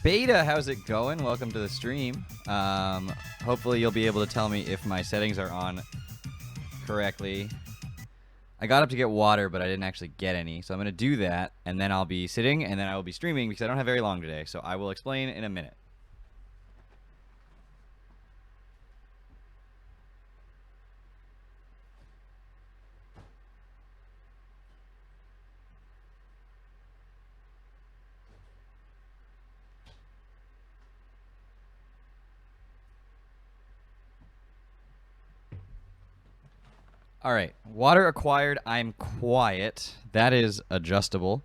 Beta, how's it going? Welcome to the stream. Hopefully you'll be able to tell me if my settings are on correctly. I got up to get water, but I didn't actually get any. So I'm going to do that, and then I'll be sitting, and then I will be streaming because I don't have very long today. So I will explain in a minute. All right, water acquired. I'm quiet. That is adjustable.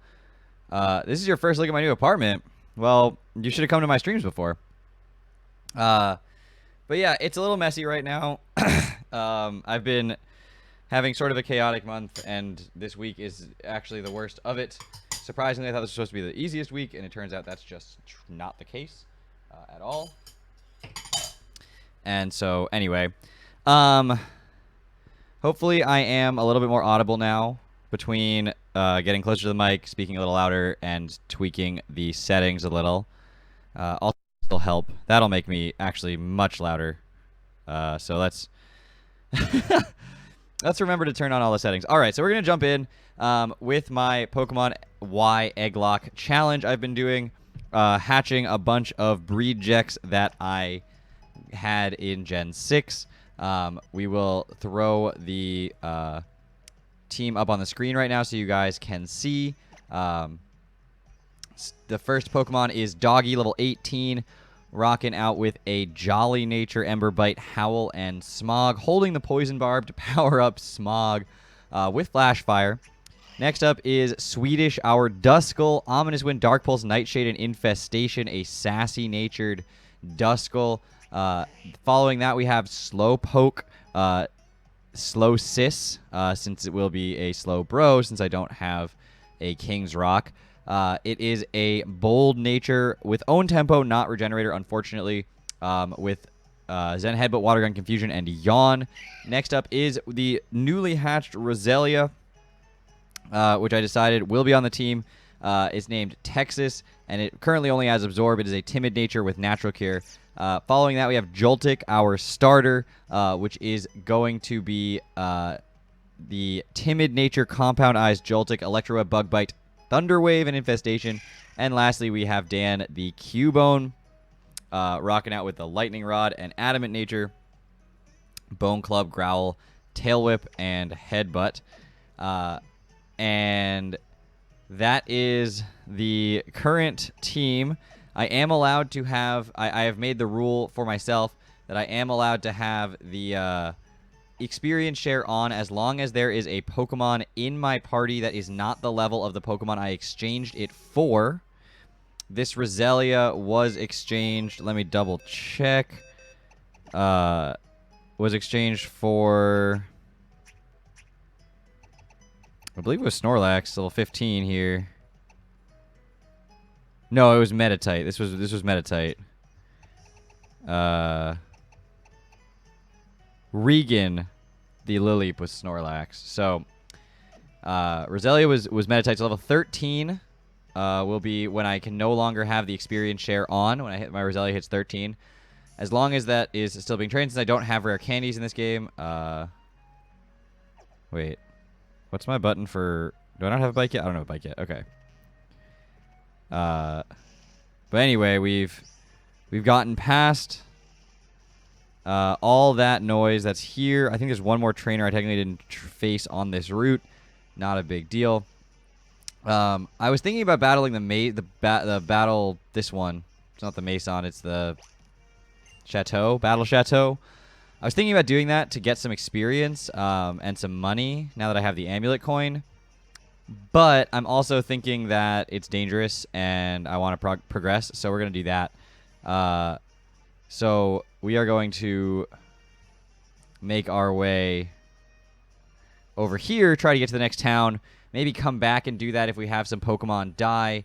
This is your first look at my new apartment. Well, you should have come to my streams before. But yeah, it's a little messy right now. I've been having sort of a chaotic month, and this week is actually the worst of it. Surprisingly, I thought this was supposed to be the easiest week, and it turns out that's just not the case at all. And so, anyway, hopefully I am a little bit more audible now between getting closer to the mic, speaking a little louder, and tweaking the settings a little. Also will help. That'll make me actually much louder. So let's let's remember to turn on all the settings. All right, so we're going to jump in with my Pokemon Y Egglocke challenge I've been doing, hatching a bunch of breed jecks that I had in Gen 6. We will throw the team up on the screen right now so you guys can see. The first Pokemon is Doggy, level 18, rocking out with a Jolly Nature, Ember Bite, Howl, and Smog, holding the Poison Barb to power up Smog with Flash Fire. Next up is Swedish, our Duskull, Ominous Wind, Dark Pulse, Nightshade, and Infestation, a sassy-natured Duskull. Following that, we have Slowpoke, Slow Sis, since it will be a Slow Bro, since I don't have a King's Rock. It is a bold nature with own tempo, not regenerator, unfortunately, with Zen Headbutt, Water Gun, Confusion, and Yawn. Next up is the newly hatched Roselia, which I decided will be on the team. It's named Texas, and it currently only has Absorb. It is a timid nature with Natural Cure. Following that, we have Joltik, our starter, which is going to be the timid nature Compound Eyes Joltik, Electro Web, Bug Bite, Thunder Wave, and Infestation. And lastly, we have Dan, the Cubone, rocking out with the Lightning Rod and Adamant nature, Bone Club, Growl, Tail Whip, and Headbutt. And that is the current team. I am allowed to have, I have made the rule for myself that I am allowed to have the experience share on as long as there is a Pokemon in my party that is not the level of the Pokemon I exchanged it for. This Roselia was exchanged, let me double check, was exchanged for, I believe it was Snorlax, level 15 here. No, it was Metatite. This was Metatite. Regan, the Lilip, was Snorlax. So Roselia was Metatite. So level 13 will be when I can no longer have the experience share on. When my Roselia hits 13, as long as that is still being trained. Since I don't have rare candies in this game. Wait, what's my button for? Do I not have a bike yet? I don't have a bike yet. Okay. But anyway, we've gotten past all that noise that's here. I think there's one more trainer I technically didn't face on this route. Not a big deal. I was thinking about battling the battle. This one. It's not the Mason. It's the Chateau. Battle Chateau. I was thinking about doing that to get some experience and some money. Now that I have the amulet coin. But I'm also thinking that it's dangerous and I want to progress, so we're going to do that. So we are going to make our way over here, try to get to the next town, maybe come back and do that if we have some Pokemon die,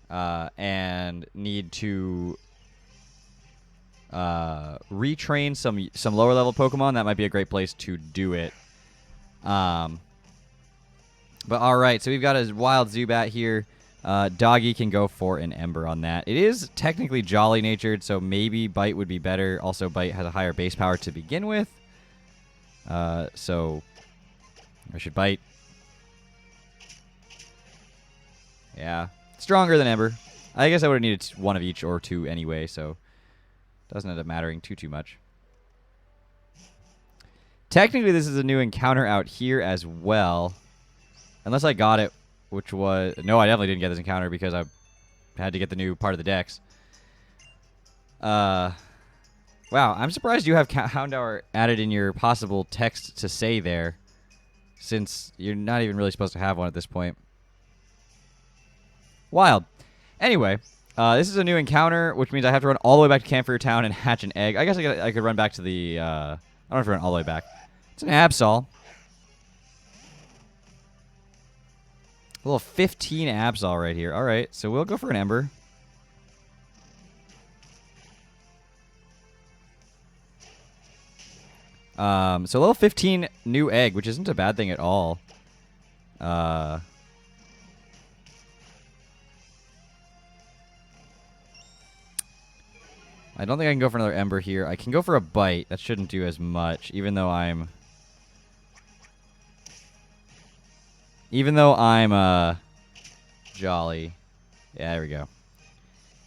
and need to retrain some lower level Pokemon. That might be a great place to do it. But all right, so we've got a wild Zubat here. Doggy can go for an Ember on that. It is technically Jolly natured, so maybe Bite would be better. Also, Bite has a higher base power to begin with. So I should Bite. Yeah. Stronger than Ember. I guess I would have needed one of each or two anyway, so doesn't end up mattering too much. Technically, this is a new encounter out here as well. Unless I got it, which was... No, I definitely didn't get this encounter because I had to get the new part of the dex. Wow, I'm surprised you have Houndour added in your possible text to say there, since you're not even really supposed to have one at this point. Wild. Anyway, this is a new encounter, which means I have to run all the way back to Campfire Town and hatch an egg. I guess I could run back to the... I don't have to run all the way back. It's an Absol. A little 15 Absol right here. All right, so we'll go for an Ember. So a little 15 new egg, which isn't a bad thing at all. I don't think I can go for another Ember here. I can go for a Bite. That shouldn't do as much, even though I'm Jolly. Yeah, there we go.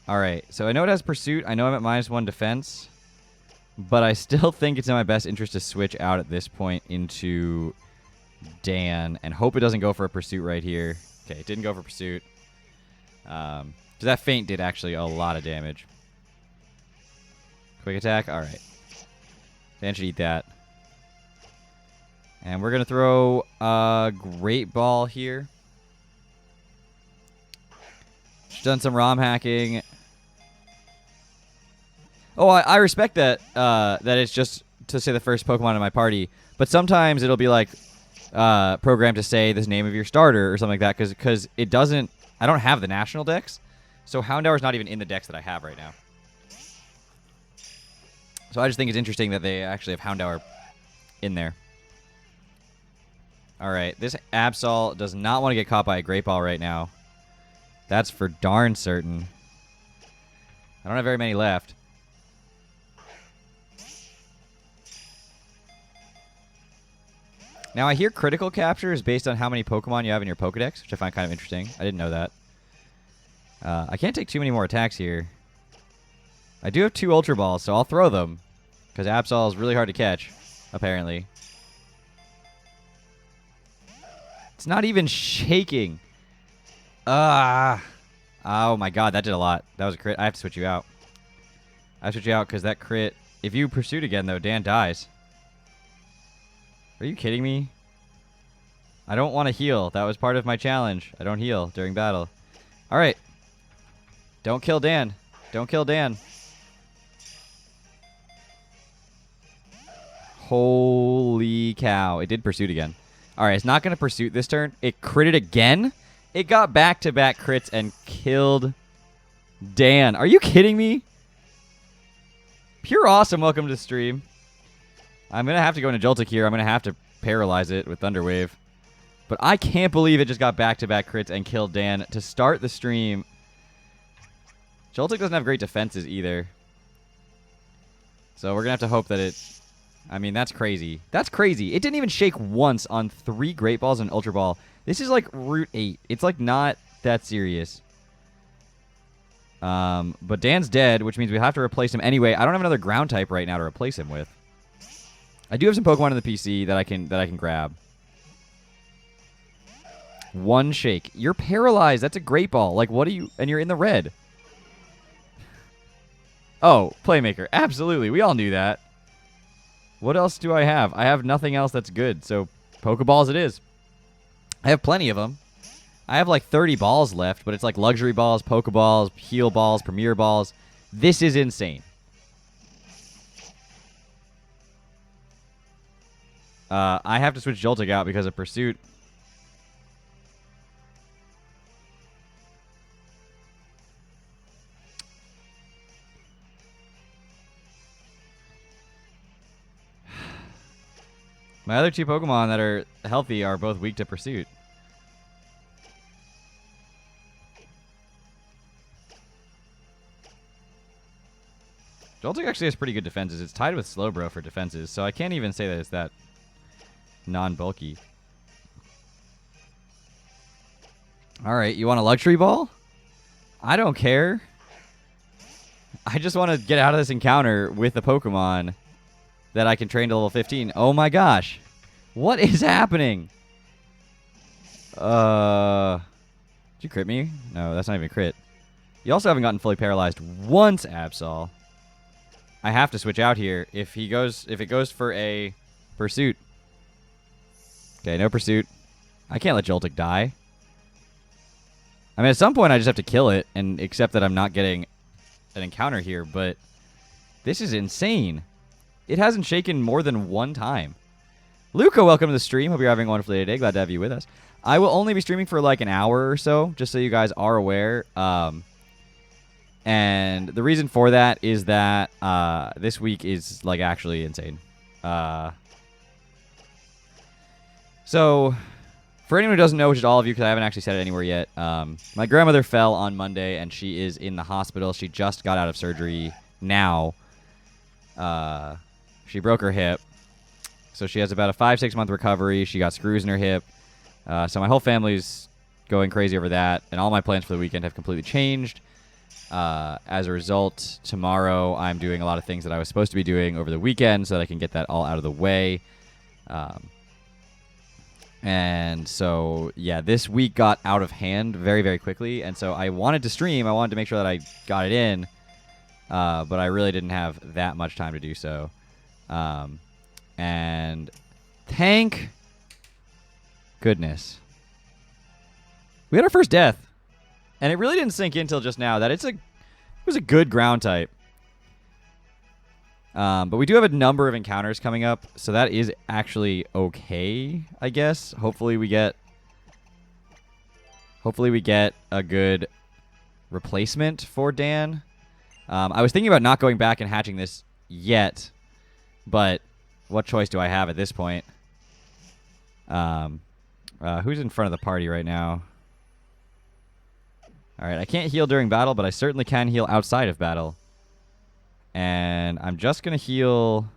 All right, so I know it has Pursuit. I know I'm at -1 defense. But I still think it's in my best interest to switch out at this point into Dan and hope it doesn't go for a Pursuit right here. Okay, it didn't go for Pursuit. Because that feint did actually a lot of damage. Quick attack? All right. Dan should eat that. And we're going to throw a Great Ball here. She's done some ROM hacking. Oh, I respect that that it's just to say the first Pokemon in my party, but sometimes it'll be like programmed to say the name of your starter or something like that because it doesn't. I don't have the national dex, so Houndour is not even in the dex that I have right now. So I just think it's interesting that they actually have Houndour in there. All right, this Absol does not want to get caught by a Great Ball right now. That's for darn certain. I don't have very many left. Now, I hear critical capture is based on how many Pokemon you have in your Pokedex, which I find kind of interesting. I didn't know that. I can't take too many more attacks here. I do have 2 Ultra Balls, so I'll throw them. Because Absol is really hard to catch, apparently. It's not even shaking. Oh my god, that did a lot. That was a crit. I have to switch you out. I have to switch you out because that crit... If you Pursuit again, though, Dan dies. Are you kidding me? I don't want to heal. That was part of my challenge. I don't heal during battle. All right. Don't kill Dan. Don't kill Dan. Holy cow. It did Pursuit again. All right, it's not going to Pursuit this turn. It critted again. It got back-to-back crits and killed Dan. Are you kidding me? Pure awesome. Welcome to the stream. I'm going to have to go into Joltik here. I'm going to have to paralyze it with Thunder Wave. But I can't believe it just got back-to-back crits and killed Dan to start the stream. Joltik doesn't have great defenses either. So we're going to have to hope that it... I mean, that's crazy. That's crazy. It didn't even shake once on 3 Great Balls and Ultra Ball. This is like Route 8. It's like not that serious. But Dan's dead, which means we have to replace him anyway. I don't have another ground type right now to replace him with. I do have some Pokemon in the PC that I can grab. 1 shake. You're paralyzed. That's a Great Ball. Like, what are you... And you're in the red. Oh, Playmaker. Absolutely. We all knew that. What else do I have? I have nothing else that's good. So, Pokeballs it is. I have plenty of them. I have like 30 balls left, but it's like Luxury Balls, Pokeballs, Heal Balls, Premier Balls. This is insane. I have to switch Joltik out because of Pursuit. My other 2 Pokemon that are healthy are both weak to Pursuit. Joltik actually has pretty good defenses. It's tied with Slowbro for defenses, so I can't even say that it's that non-bulky. All right, you want a luxury ball? I don't care. I just want to get out of this encounter with a Pokemon that I can train to level 15. Oh my gosh. What is happening? Did you crit me? No, that's not even a crit. You also haven't gotten fully paralyzed once, Absol. I have to switch out here if it goes for a pursuit. Okay, no pursuit. I can't let Joltik die. I mean, at some point I just have to kill it and accept that I'm not getting an encounter here, but this is insane. It hasn't shaken more than one time. Luca, welcome to the stream. Hope you're having a wonderful day today. Glad to have you with us. I will only be streaming for like an hour or so, just so you guys are aware. And the reason for that is that this week is like actually insane. So, for anyone who doesn't know, which is all of you because I haven't actually said it anywhere yet, my grandmother fell on Monday and she is in the hospital. She just got out of surgery now. She broke her hip. So she has about a 5-6 month recovery. She got screws in her hip. So my whole family's going crazy over that. And all my plans for the weekend have completely changed. As a result, tomorrow I'm doing a lot of things that I was supposed to be doing over the weekend so that I can get that all out of the way. And so, yeah, this week got out of hand very, very quickly. And so I wanted to stream. I wanted to make sure that I got it in. But I really didn't have that much time to do so. And thank goodness we had our first death. And it really didn't sink in until just now that it was a good ground type. But we do have a number of encounters coming up, so that is actually okay, I guess. Hopefully we get a good replacement for Dan. I was thinking about not going back and hatching this yet, but what choice do I have at this point? Who's in front of the party right now? All right, I can't heal during battle, but I certainly can heal outside of battle. And I'm just going to heal...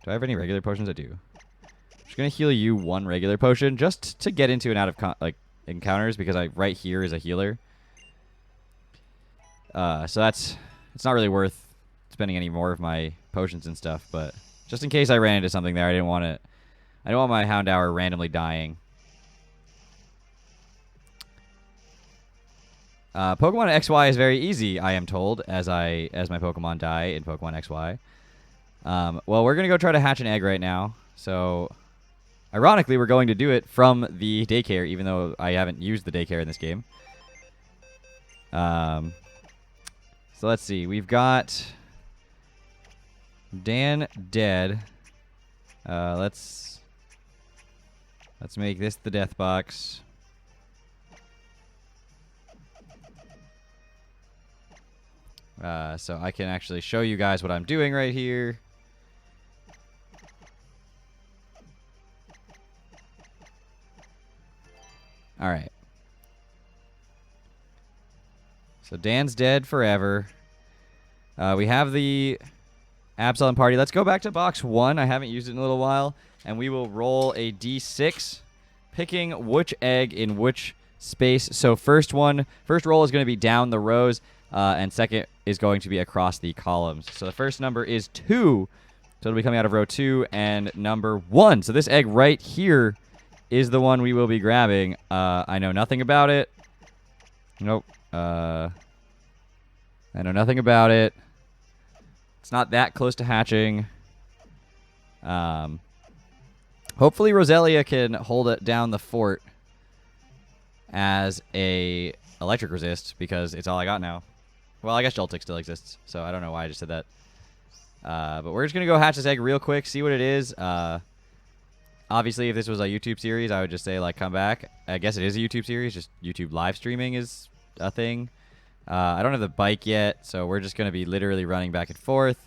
Do I have any regular potions? I do. I'm just going to heal you one regular potion just to get into and out of encounters because right here is a healer. So it's not really worth spending any more of my potions and stuff, but just in case I ran into something there, I don't want my Houndour randomly dying. Pokemon XY is very easy, I am told, as my Pokemon die in Pokemon XY. Well, we're going to go try to hatch an egg right now. So, ironically, we're going to do it from the daycare, even though I haven't used the daycare in this game. So, let's see. We've got Dan dead. Let's make this the death box. So I can actually show you guys what I'm doing right here. All right. So Dan's dead forever. We have the Absol party. Let's go back to box 1. I haven't used it in a little while. And we will roll a d6, picking which egg in which space. So first roll is going to be down the rows. And second is going to be across the columns. So the first number is 2. So it'll be coming out of row 2 and number 1. So this egg right here is the one we will be grabbing. I know nothing about it. Nope. I know nothing about it. It's not that close to hatching. Hopefully Roselia can hold it down the fort as a electric resist because it's all I got now. Well, I guess Joltik still exists, so I don't know why I just said that. But we're just going to go hatch this egg real quick, see what it is. Obviously, if this was a YouTube series, I would just say, like, come back. I guess it is a YouTube series, just YouTube live streaming is a thing. I don't have the bike yet, so we're just going to be literally running back and forth.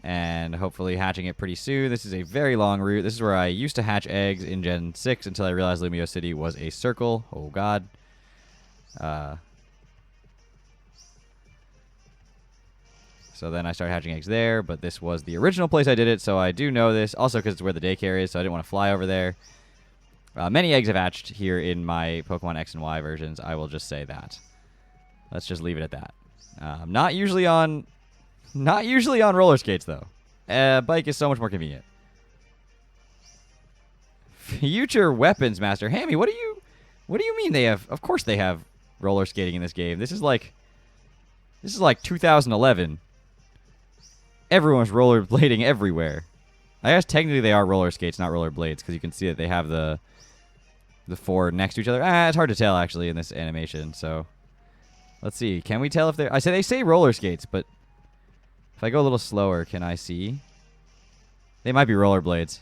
And hopefully hatching it pretty soon. This is a very long route. This is where I used to hatch eggs in Gen 6 until I realized Lumio City was a circle. Oh, God. So then I started hatching eggs there, but this was the original place I did it, so I do know this. Also because it's where the daycare is, so I didn't want to fly over there. Many eggs have hatched here in my Pokemon X and Y versions. I will just say that. Let's just leave it at that. Not usually on roller skates though. Bike is so much more convenient. Future weapons master Hammy, what do you mean they have? Of course they have roller skating in this game. This is like 2011. Everyone's rollerblading everywhere. I guess technically they are roller skates, not roller blades, because you can see that they have the four next to each other. It's hard to tell actually in this animation. So let's see. Can we tell if they're? They say roller skates, but if I go a little slower, can I see? They might be rollerblades.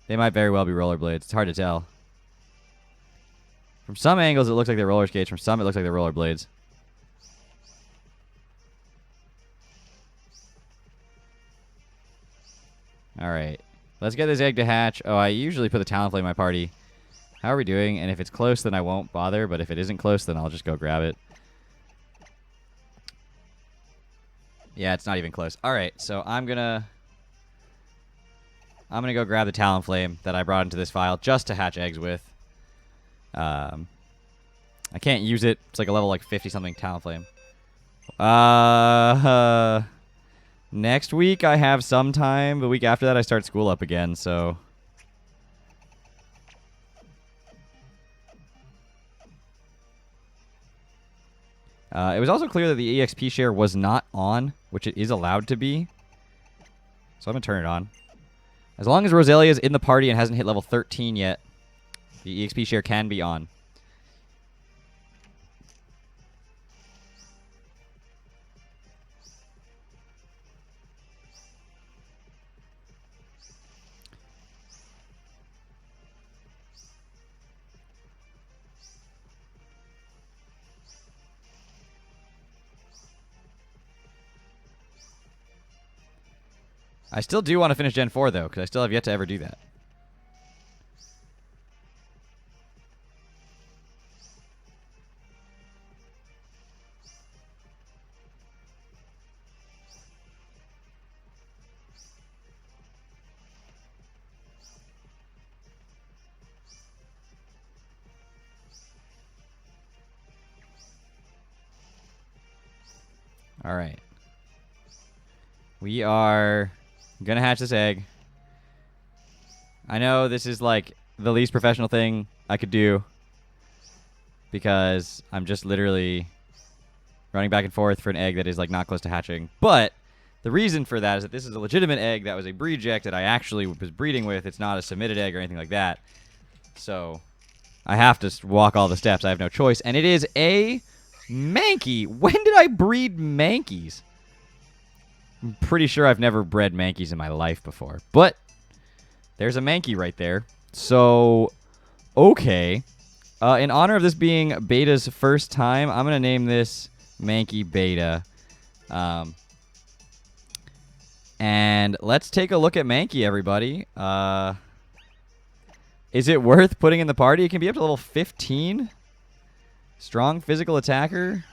They might very well be rollerblades. It's hard to tell. From some angles, it looks like they're roller skates. From some, it looks like they're rollerblades. All right. Let's get this egg to hatch. Oh, I usually put the Talonflame in my party. How are we doing? And if it's close, then I won't bother. But if it isn't close, then I'll just go grab it. Yeah, it's not even close. All right, so I'm gonna go grab the Talonflame that I brought into this file just to hatch eggs with. I can't use it. It's like a level like 50-something Talonflame. Next week I have some time. The week after that I start school up again, so. It was also clear that the EXP share was not on, which it is allowed to be. So I'm going to turn it on. As long as Roselia is in the party and hasn't hit level 13 yet, the EXP share can be on. I still do want to finish Gen 4, though, because I still have yet to ever do that. All right. We are going to hatch this egg. I know this is like the least professional thing I could do because I'm just literally running back and forth for an egg that is like not close to hatching. But the reason for that is that this is a legitimate egg that was a breed eject that I actually was breeding with. It's not a submitted egg or anything like that. So I have to walk all the steps. I have no choice. And it is a Mankey. When did I breed Mankeys? I'm pretty sure I've never bred Mankeys in my life before. But there's a Mankey right there. So, okay. In honor of this being Beta's first time, I'm going to name this Mankey Beta. And let's take a look at Mankey, everybody. Is it worth putting in the party? It can be up to level 15. Strong physical attacker.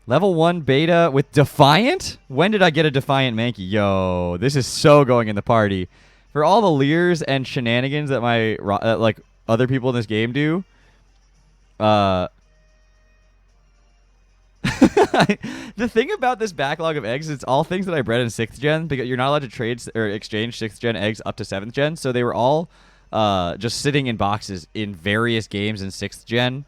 Level 1 beta with Defiant? When did I get a Defiant Mankey? Yo, this is so going in the party. For all the leers and shenanigans that my like other people in this game do, the thing about this backlog of eggs, it's all things that I bred in 6th gen, because you're not allowed to trade or exchange 6th gen eggs up to 7th gen, so they were all just sitting in boxes in various games in 6th gen.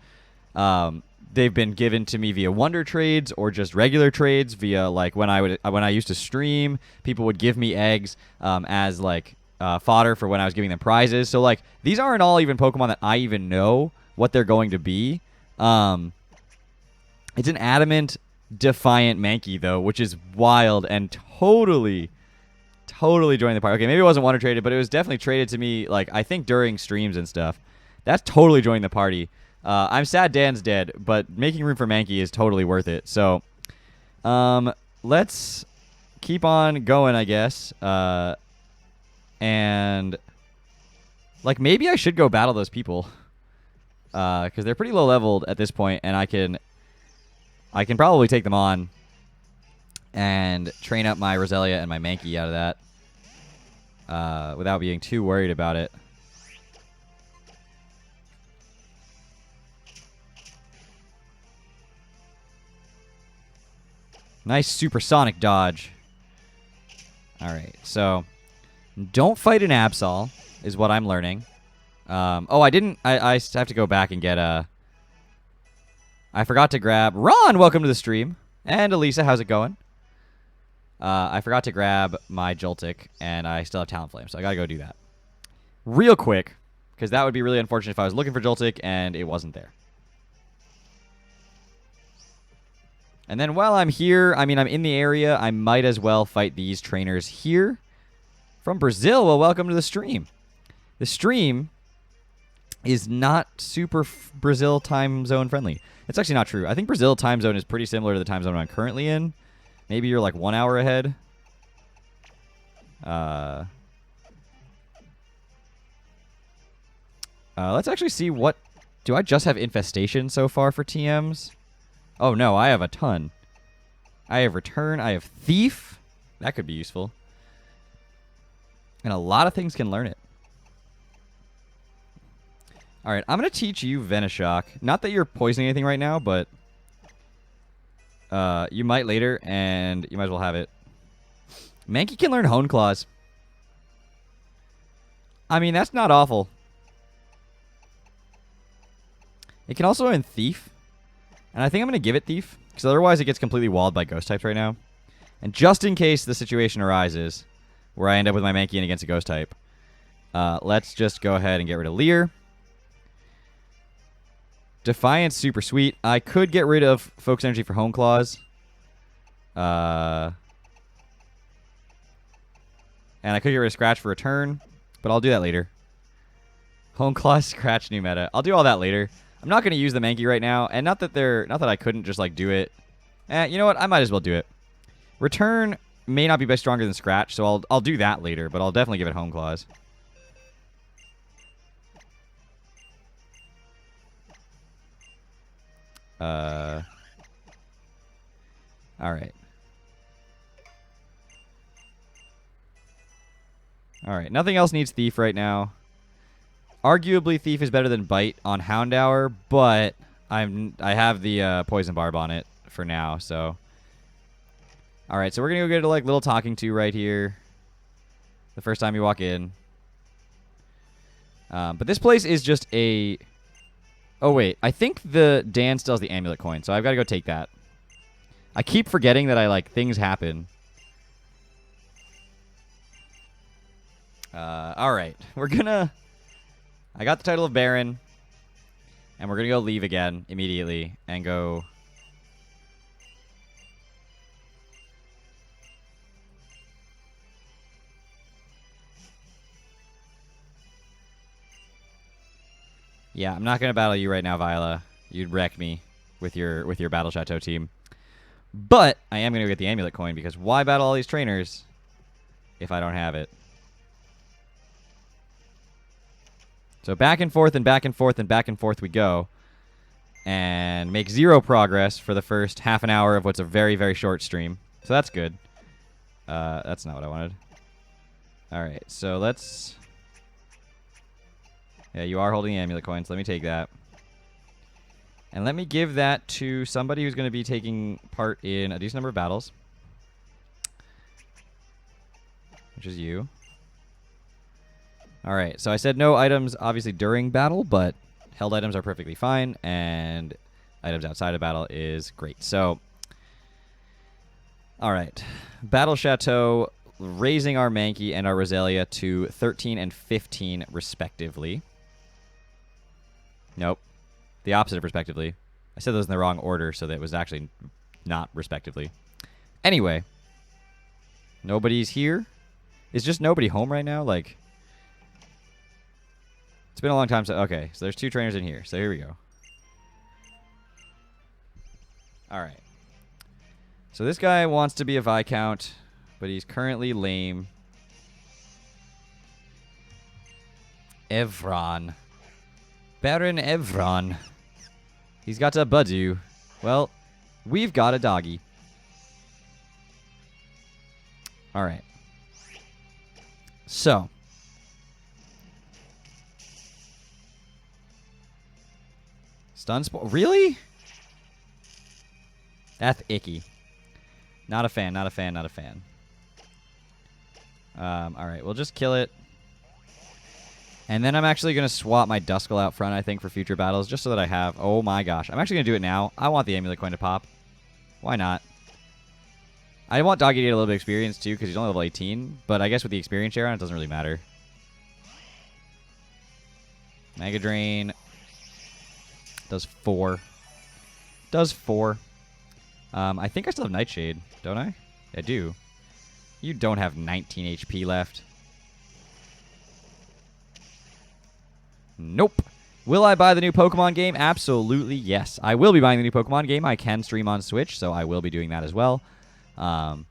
They've been given to me via Wonder Trades or just regular trades via, like, when I used to stream, people would give me eggs as like fodder for when I was giving them prizes. So like these aren't all even Pokemon that I even know what they're going to be. It's an Adamant Defiant Mankey though, which is wild and totally joining the party. Okay, maybe it wasn't Wonder Traded, but it was definitely traded to me, like, I think during streams and stuff. That's totally joining the party. I'm sad Dan's dead, but making room for Mankey is totally worth it. So, let's keep on going, I guess. And, like, maybe I should go battle those people. Because they're pretty low leveled at this point, and I I can probably take them on and train up my Roselia and my Mankey out of that without being too worried about it. Nice supersonic dodge. Alright, so don't fight an Absol is what I'm learning. Oh, I didn't. I have to go back and get a... I forgot to grab... Ron, welcome to the stream. And Elisa, how's it going? I forgot to grab my Joltik, and I still have Talonflame, so I gotta go do that. Real quick, because that would be really unfortunate if I was looking for Joltik and it wasn't there. And then while I'm here, I mean, I'm in the area, I might as well fight these trainers here. From Brazil, well, welcome to the stream. The stream is not super Brazil time zone friendly. It's actually not true. I think Brazil time zone is pretty similar to the time zone I'm currently in. Maybe you're like 1 hour ahead. Let's actually see what... Do I just have Infestation so far for TMs? Oh, no, I have a ton. I have Return. I have Thief. That could be useful. And a lot of things can learn it. All right, I'm going to teach you Venoshock. Not that you're poisoning anything right now, but you might later, and you might as well have it. Mankey can learn Hone Claws. I mean, that's not awful. It can also learn Thief. And I think I'm going to give it Thief, because otherwise it gets completely walled by Ghost types right now. And just in case the situation arises where I end up with my Mankey in against a Ghost type, let's just go ahead and get rid of Leer. Defiance, super sweet. I could get rid of Focus Energy for Hone Claws. And I could get rid of Scratch for Return, but I'll do that later. Hone Claws, Scratch, new meta. I'll do all that later. I'm not going to use the Mankey right now, and not that I couldn't just like do it. You know what? I might as well do it. Return may not be stronger than Scratch, so I'll do that later, but I'll definitely give it Hone Claws. All right. All right. Nothing else needs Thief right now. Arguably, Thief is better than Bite on Houndour, but I have the Poison Barb on it for now, so... Alright, so we're going to go get a little talking to right here. The first time you walk in. But this place is just a... Oh, wait. I think Dan still has the amulet coin, so I've got to go take that. I keep forgetting that things happen. Alright. We're gonna... I got the title of Baron, and we're going to go leave again immediately and go... Yeah, I'm not going to battle you right now, Viola. You'd wreck me with your Battle Chateau team. But I am going to get the amulet coin, because why battle all these trainers if I don't have it? So back and forth and back and forth and back and forth we go. And make 0 progress for the first half an hour of what's a very, very short stream. So that's good. That's not what I wanted. Alright, so let's... Yeah, you are holding the amulet coins. Let me take that. And let me give that to somebody who's going to be taking part in a decent number of battles. Which is you. Alright, so I said no items, obviously, during battle, but held items are perfectly fine, and items outside of battle is great. So, alright. Battle Chateau, raising our Mankey and our Roselia to 13 and 15, respectively. Nope. The opposite of respectively. I said those in the wrong order, so that it was actually not respectively. Anyway. Nobody's here? Is just nobody home right now? Like... It's been a long time, so... Okay, so there's 2 trainers in here. So here we go. Alright. So this guy wants to be a Viscount, but he's currently lame. Evron. Baron Evron. He's got a Budu. Well, We've got a doggy. All right. So. Stun Spore. Really? That's icky. Not a fan, not a fan, not a fan. Alright, we'll just kill it. And then I'm actually going to swap my Duskull out front, I think, for future battles, just so that I have... Oh my gosh. I'm actually going to do it now. I want the Amulet Coin to pop. Why not? I want Doggy to get a little bit of experience, too, because he's only level 18. But I guess with the experience share on it, doesn't really matter. Mega Drain. Does 4. Does 4. I think I still have Nightshade, don't I? I do. You don't have 19 HP left. Nope. Will I buy the new Pokemon game? Absolutely, yes. I will be buying the new Pokemon game. I can stream on Switch, so I will be doing that as well. And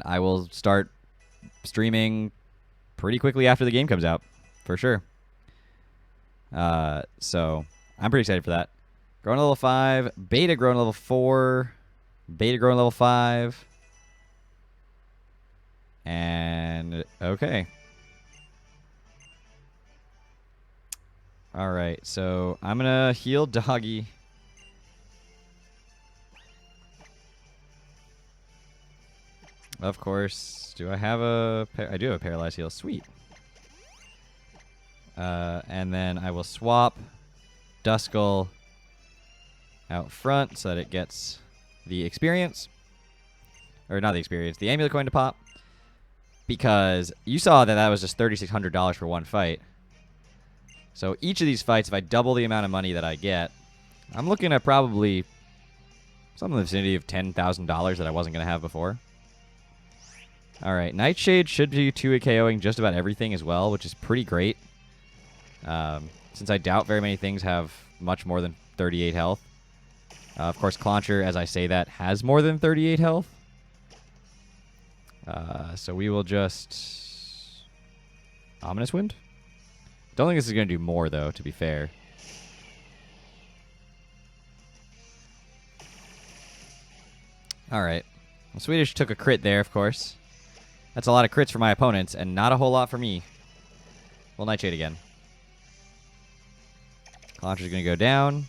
I will start streaming pretty quickly after the game comes out, for sure. So I'm pretty excited for that. Growing to level 5. Beta growing to level 4. Beta growing to level 5. And okay. Alright, so I'm going to heal Doggy. Of course. Do I have a... I do have a Paralyzed Heal. Sweet. And then I will swap Duskull out front so that it gets the experience. Or not the experience, the Amulet Coin to pop. Because you saw that that was just $3,600 for one fight. So each of these fights, if I double the amount of money that I get, I'm looking at probably something in the vicinity of $10,000 that I wasn't going to have before. Alright, Nightshade should be 2-hit KOing just about everything as well, which is pretty great. Since I doubt very many things have much more than 38 health. Of course, Clauncher, as I say that, has more than 38 health. So we will just... Ominous Wind? Don't think this is going to do more, though, to be fair. Alright. Well, Swedish took a crit there, of course. That's a lot of crits for my opponents, and not a whole lot for me. We'll Nightshade again. Clauncher's going to go down.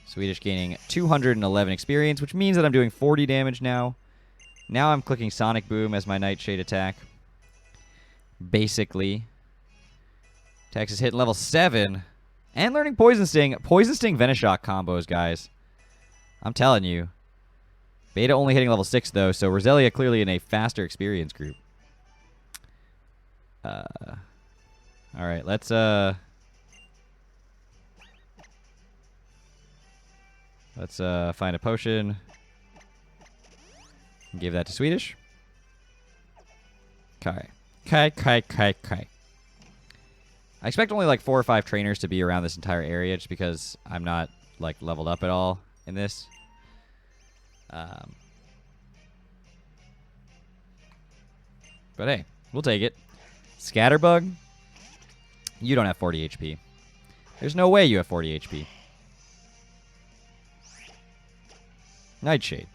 Swedish gaining 211 experience, which means that I'm doing 40 damage now. Now I'm clicking Sonic Boom as my Nightshade attack. Basically. Texas hit level 7. And learning Poison Sting. Poison Sting Venoshock combos, guys. I'm telling you. Beta only hitting level 6, though, so Roselia clearly in a faster experience group. Alright, let's find a potion. Give that to Swedish. Okay. Okay. I expect only like 4 or 5 trainers to be around this entire area just because I'm not like leveled up at all in this. But hey, we'll take it. Scatterbug, you don't have 40 HP. There's no way you have 40 HP. Nightshade.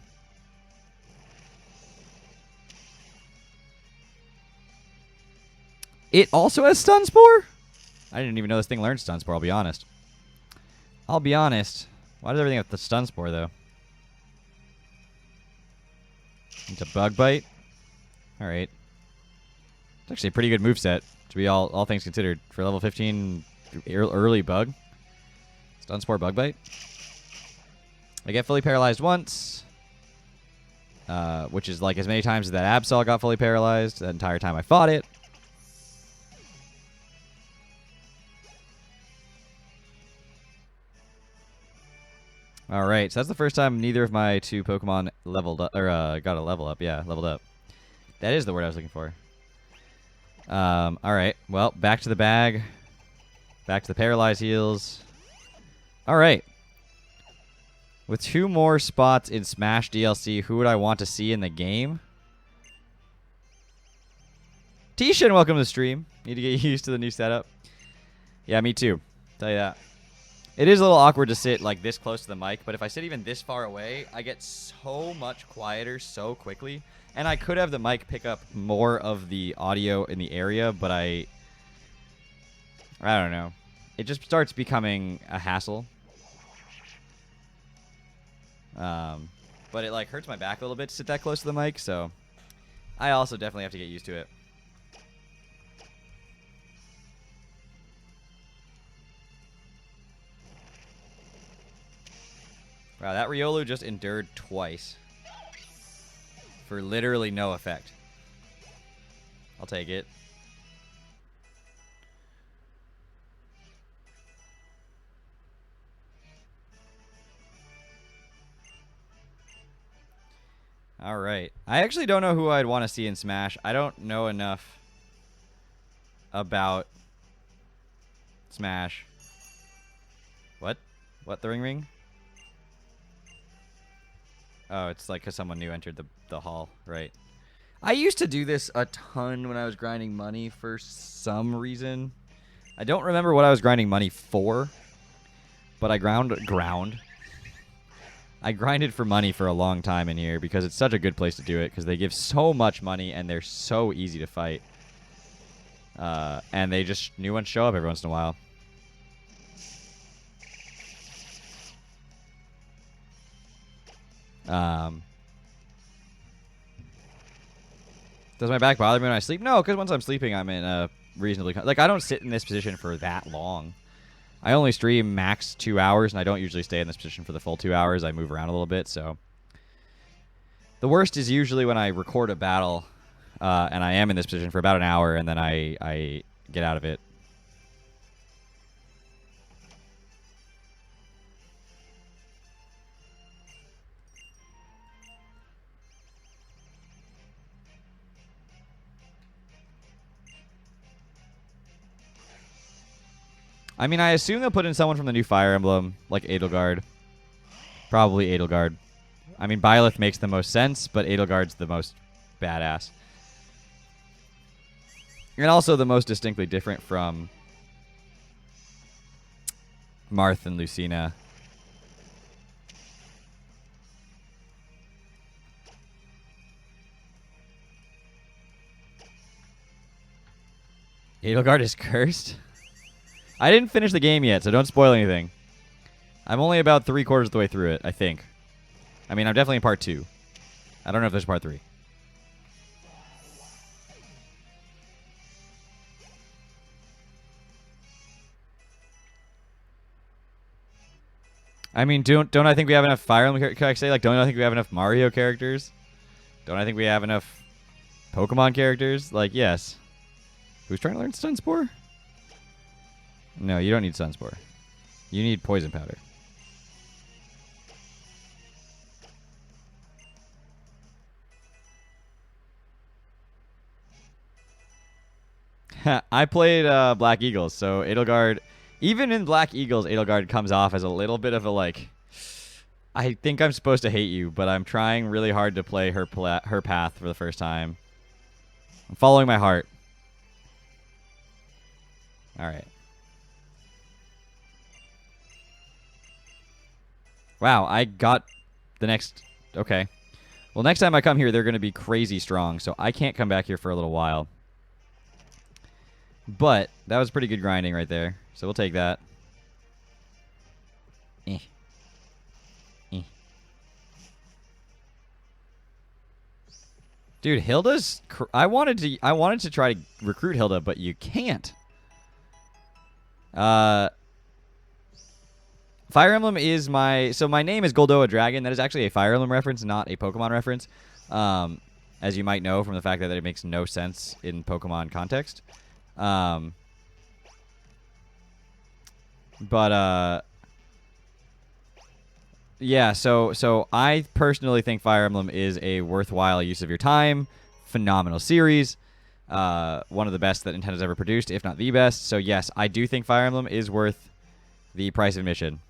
It also has Stun Spore? I didn't even know this thing learned Stun Spore, I'll be honest. I'll be honest. Why does everything have the Stun Spore, though? Into Bug Bite. Alright. It's actually a pretty good moveset, to be all things considered. For level 15 early Bug. Stun Spore Bug Bite. I get fully paralyzed once. Which is like as many times as that Absol got fully paralyzed that entire time I fought it. Alright, so that's the first time neither of my 2 Pokemon leveled up, or got a level up. Yeah, leveled up. That is the word I was looking for. Alright, well, back to the bag. Back to the Paralyze Heals. Alright. With 2 more spots in Smash DLC, who would I want to see in the game? Tishan, welcome to the stream. Need to get used to the new setup. Yeah, me too. Tell you that. It is a little awkward to sit like this close to the mic, but if I sit even this far away, I get so much quieter so quickly. And I could have the mic pick up more of the audio in the area, but I don't know. It just starts becoming a hassle. But it like hurts my back a little bit to sit that close to the mic, so I also definitely have to get used to it. Wow, that Riolu just endured twice for literally no effect. I'll take it. All right. I actually don't know who I'd want to see in Smash. I don't know enough about Smash. What? What, the ring? Oh, it's like because someone new entered the hall, right? I used to do this a ton when I was grinding money for some reason. I don't remember what I was grinding money for, but I I grinded for money for a long time in here because it's such a good place to do it because they give so much money and they're so easy to fight. And they just, new ones show up every once in a while. Does my back bother me when I sleep? No, because once I'm sleeping, I'm in a reasonably... Like, I don't sit in this position for that long. I only stream max 2 hours, and I don't usually stay in this position for the full 2 hours. I move around a little bit, so... The worst is usually when I record a battle, and I am in this position for about an hour, and then I get out of it. I mean, I assume they'll put in someone from the new Fire Emblem, like Egglocke. Probably Egglocke. I mean, Byleth makes the most sense, but Edelgard's the most badass. And also the most distinctly different from Marth and Lucina. Edelgard is cursed? I didn't finish the game yet, so don't spoil anything. I'm only about 3/4 of the way through it, I think. I mean, I'm definitely in part 2. I don't know if there's part 3. I mean, don't I think we have enough Fire Emblem characters? Can I say, like, don't I think we have enough Mario characters? Don't I think we have enough Pokemon characters? Like, yes. Who's trying to learn Stun Spore? No, you don't need Stun Spore. You need Poison Powder. I played Black Eagles, so Edelgard... Even in Black Eagles, Edelgard comes off as a little bit of a, like... I think I'm supposed to hate you, but I'm trying really hard to play her path for the first time. I'm following my heart. Alright. Wow, I got the next... Okay. Well, next time I come here, they're going to be crazy strong, so I can't come back here for a little while. But that was pretty good grinding right there, so we'll take that. Dude, Hilda's... I wanted to try to recruit Hilda, but you can't. Fire Emblem is my... So my name is GoldoaDragon. That is actually a Fire Emblem reference, not a Pokemon reference. As you might know from the fact that it makes no sense in Pokemon context. Yeah, so I personally think Fire Emblem is a worthwhile use of your time. Phenomenal series. One of the best that Nintendo's ever produced, if not the best. So yes, I do think Fire Emblem is worth the price of admission.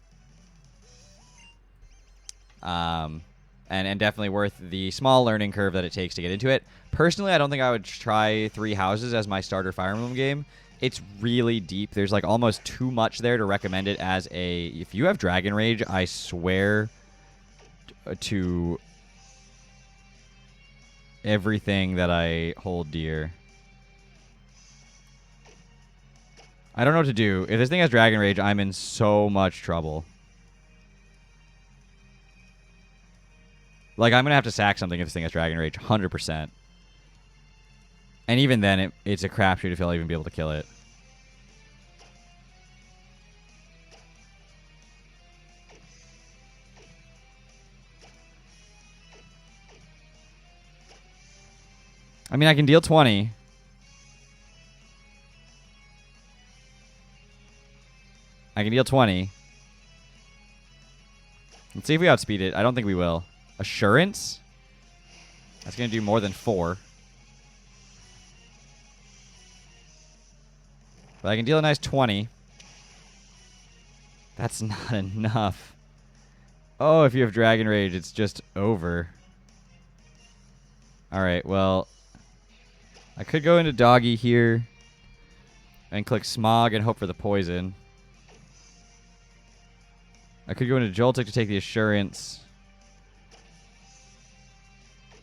And definitely worth the small learning curve that it takes to get into it. Personally, I don't think I would try 3 Houses as my starter Fire Emblem game, It's really deep. There's like almost too much there to recommend it as a... If you have Dragon Rage, I swear to everything that I hold dear. I don't know what to do. If this thing has Dragon Rage, I'm in so much trouble. Like, I'm going to have to sack something if this thing has Dragon Rage, 100%. And even then, it's a crapshoot if I'll even be able to kill it. I mean, I can deal 20. I can deal 20. Let's see if we outspeed it. I don't think we will. Assurance? That's going to do more than 4. But I can deal a nice 20. That's not enough. Oh, if you have Dragon Rage, it's just over. Alright, well... I could go into Doggy here and click Smog and hope for the poison. I could go into Joltik to take the Assurance.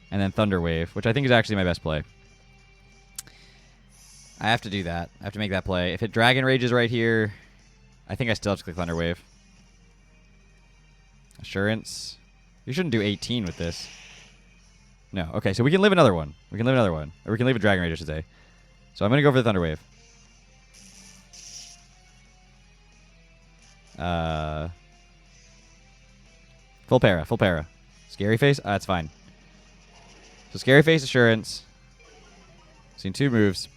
And then Thunder Wave, which I think is actually my best play. I have to do that. I have to make that play. If it Dragon Rages right here, I think I still have to click Thunder Wave. Assurance. You shouldn't do 18 with this. No. Okay, so we can live another one. We can live another one. Or we can leave a Dragon Rage, I should say. So I'm going to go for the Thunder Wave. Full para. Full para. Scary Face? That's fine. So Scary Face, Assurance. Seen 2 moves.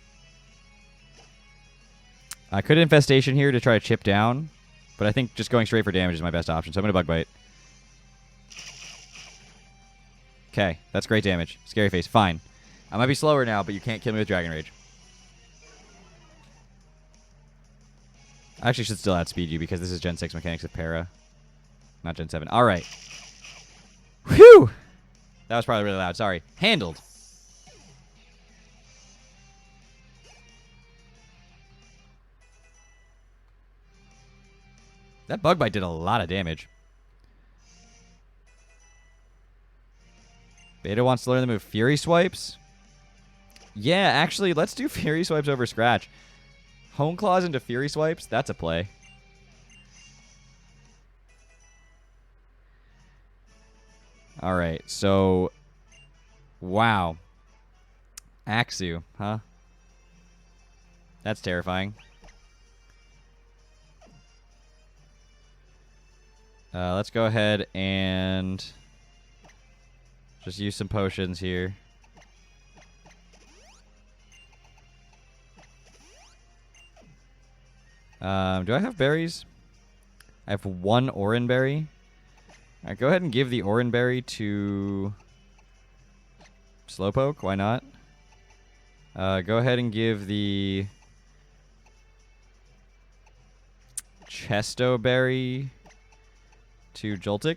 I could Infestation here to try to chip down. But I think just going straight for damage is my best option. So I'm going to Bug Bite. Okay, that's great damage. Scary Face, fine. I might be slower now, but you can't kill me with Dragon Rage. I actually should still outspeed you because this is Gen 6 mechanics of Para. Not Gen 7. Alright. Whew! That was probably really loud. Sorry. Handled. That Bug Bite did a lot of damage. Beta wants to learn the move Fury Swipes. Yeah, actually, let's do Fury Swipes over Scratch. Hone Claws into Fury Swipes, that's a play. Alright, so... Wow. Axew, huh? That's terrifying. Let's go ahead and... just use some potions here. Do I have berries? I have 1 Oran Berry. Alright, go ahead and give the Oran Berry to Slowpoke. Why not? Go ahead and give the Chesto Berry to Joltik.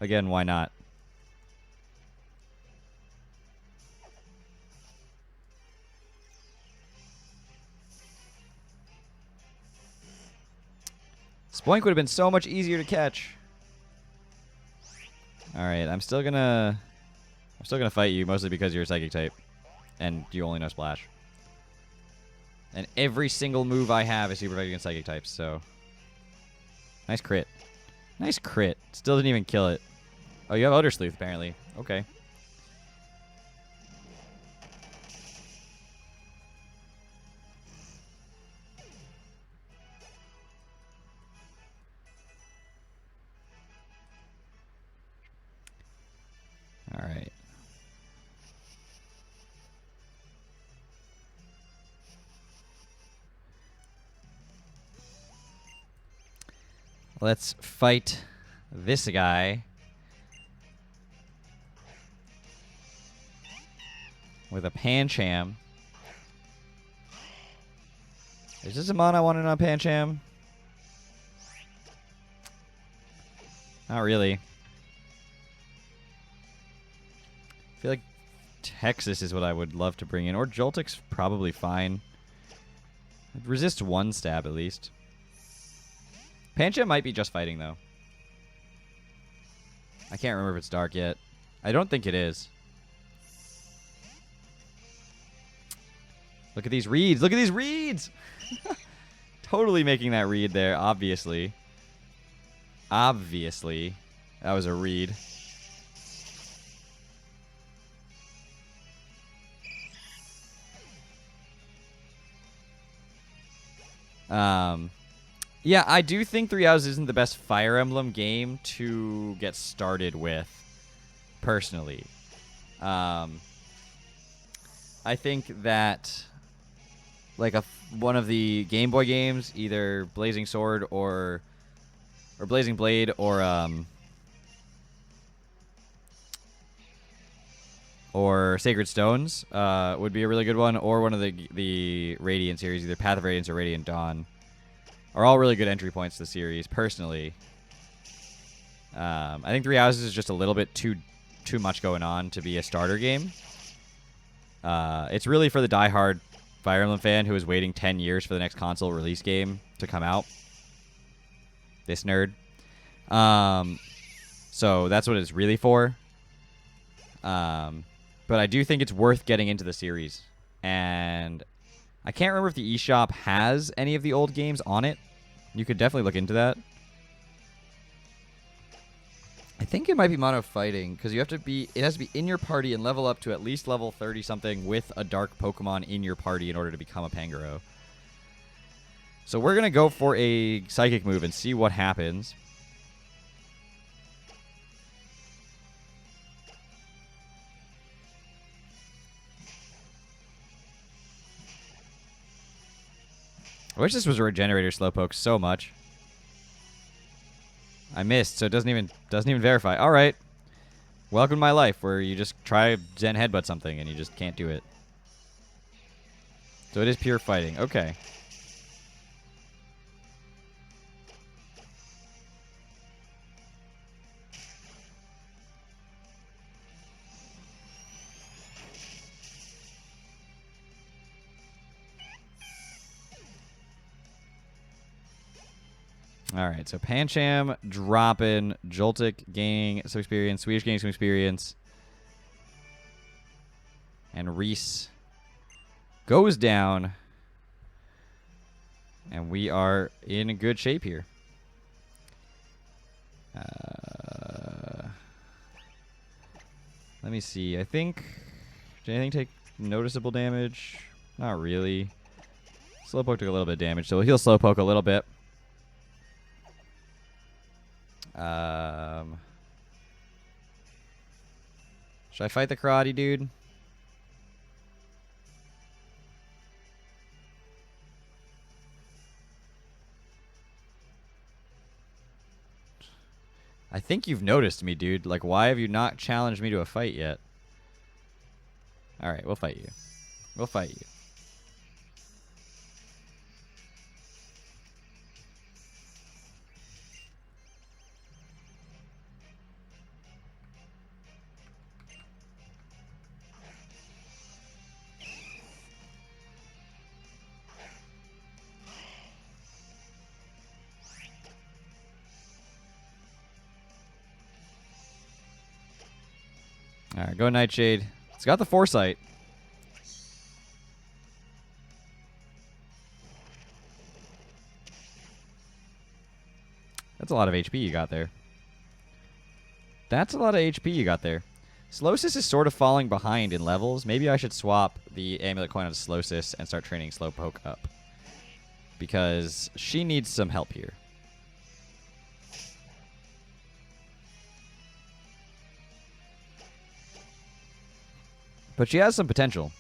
Again, why not? Spoink would have been so much easier to catch. Alright, I'm still gonna fight you, mostly because you're a Psychic type. And you only know Splash. And every single move I have is super effective against Psychic types, so. Nice crit. Nice crit. Still didn't even kill it. Oh, you have Odor Sleuth, apparently. Okay. Alright. Let's fight this guy with a Pancham. Is this a mon I wanted on Pancham? Not really. I feel like Texas is what I would love to bring in. Or Joltik's probably fine. It resists one stab at least. Pancham might be just fighting though. I can't remember if it's dark yet. I don't think it is. Look at these reeds. Look at these reeds. Totally making that reed there, obviously. Obviously. That was a reed. Yeah, I do think Three Houses isn't the best Fire Emblem game to get started with, personally. I think that, like, one of the Game Boy games, either Blazing Sword or Blazing Blade or Sacred Stones would be a really good one, or one of the Radiant series, either Path of Radiance or Radiant Dawn, are all really good entry points to the series, personally. I think Three Houses is just a little bit too much going on to be a starter game. It's really for the diehard Fire Emblem fan who is waiting 10 years for the next console release game to come out. This nerd. So that's what it's really for. But I do think it's worth getting into the series. And I can't remember if the eShop has any of the old games on it. You could definitely look into that. I think it might be mono fighting because it has to be in your party and level up to at least level 30 something with a dark Pokemon in your party in order to become a Pangoro. So we're going to go for a psychic move and see what happens. I wish this was a regenerator Slowpoke so much. I missed, so it doesn't even verify. All right. Welcome to my life where you just try Zen Headbutt something and you just can't do it. So it is pure fighting. Okay. All right, so Pancham dropping, Joltik gaining some experience, Swedish gaining some experience, and Reese goes down, and we are in good shape here. Let me see. I think, did anything take noticeable damage? Not really. Slowpoke took a little bit of damage, so we'll heal Slowpoke a little bit. Should I fight the karate dude? I think you've noticed me, dude. Like, why have you not challenged me to a fight yet? Alright, we'll fight you. We'll fight you. Alright, go Nightshade. It's got the foresight. That's a lot of HP you got there. That's a lot of HP you got there. Slowsis is sort of falling behind in levels. Maybe I should swap the Amulet Coin onto Slowsis and start training Slowpoke up. Because she needs some help here. But she has some potential.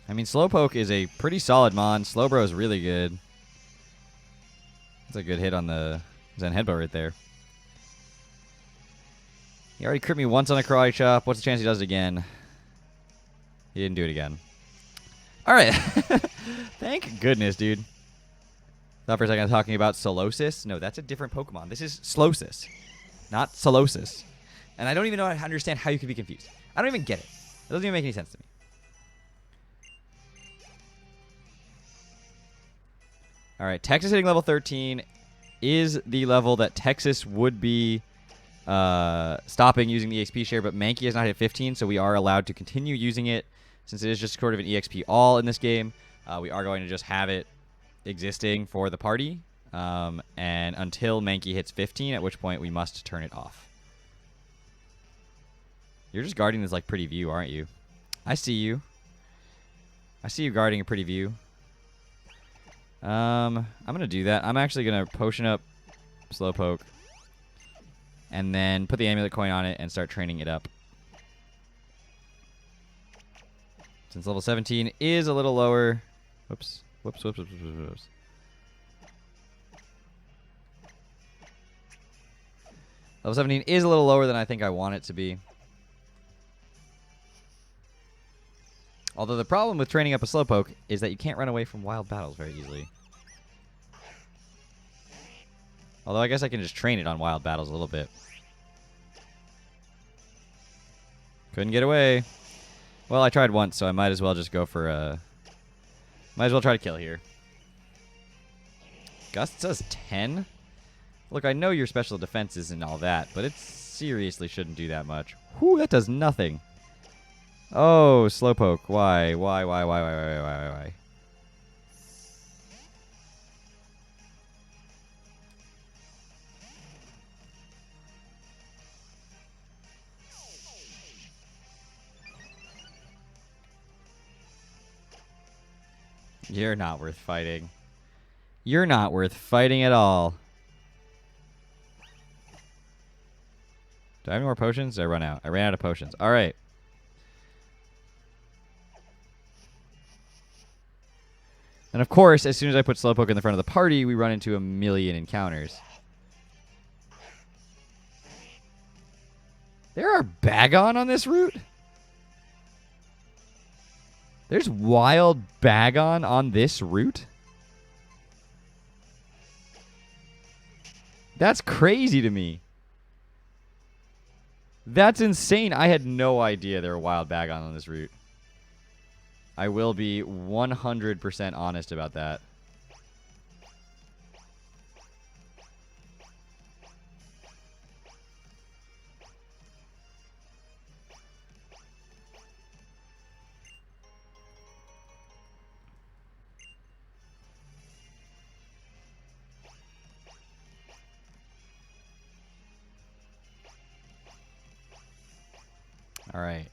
I mean, Slowpoke is a pretty solid mon. Slowbro is really good. That's a good hit on the Zen Headbutt right there. He already crit me once on a Karate Chop. What's the chance he does it again? He didn't do it again. Alright. Thank goodness, dude. Thought for a second I was talking about Solosis. No, that's a different Pokemon. This is Slowsis, not Solosis. And I don't even know how to understand how you could be confused. I don't even get it. It doesn't even make any sense to me. All right, Texas hitting level 13 is the level that Texas would be stopping using the EXP share, but Mankey has not hit 15, so we are allowed to continue using it since it is just sort of an EXP all in this game. We are going to just have it existing for the party, and until Mankey hits 15, at which point we must turn it off. You're just guarding this like pretty view, aren't you? I see you. I see you guarding a pretty view. I'm going to do that. I'm actually going to potion up Slowpoke and then put the amulet coin on it and start training it up. Since level 17 is a little lower. Whoops. Whoops, whoops, whoops, whoops, whoops. Level 17 is a little lower than I think I want it to be. Although the problem with training up a Slowpoke is that you can't run away from wild battles very easily. Although I guess I can just train it on wild battles a little bit. Couldn't get away. Well, I tried once, so I might as well just go for a... Might as well try to kill here. Gust does 10? Look, I know your special defenses and all that, but it seriously shouldn't do that much. Whew, that does nothing. Oh, Slowpoke. Why? Why? You're not worth fighting. You're not worth fighting at all. Do I have any more potions? Did I run out? I ran out of potions. All right. And of course, as soon as I put Slowpoke in the front of the party, we run into a million encounters. There are Bagon on this route? There's wild Bagon on this route? That's crazy to me. That's insane. I had no idea there were wild Bagon on this route. I will be 100% honest about that. All right.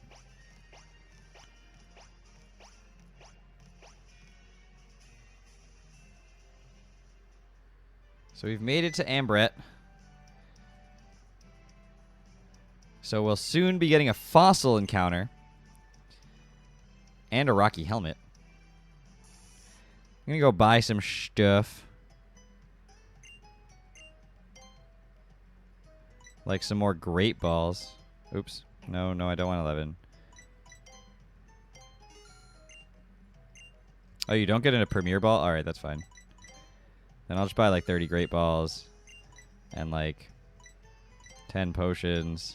So we've made it to Ambret. So we'll soon be getting a fossil encounter. And a rocky helmet. I'm going to go buy some stuff. Like some more great balls. Oops. No, I don't want 11. Oh, you don't get in a premier ball? Alright, that's fine. Then I'll just buy like 30 great balls. And like 10 potions.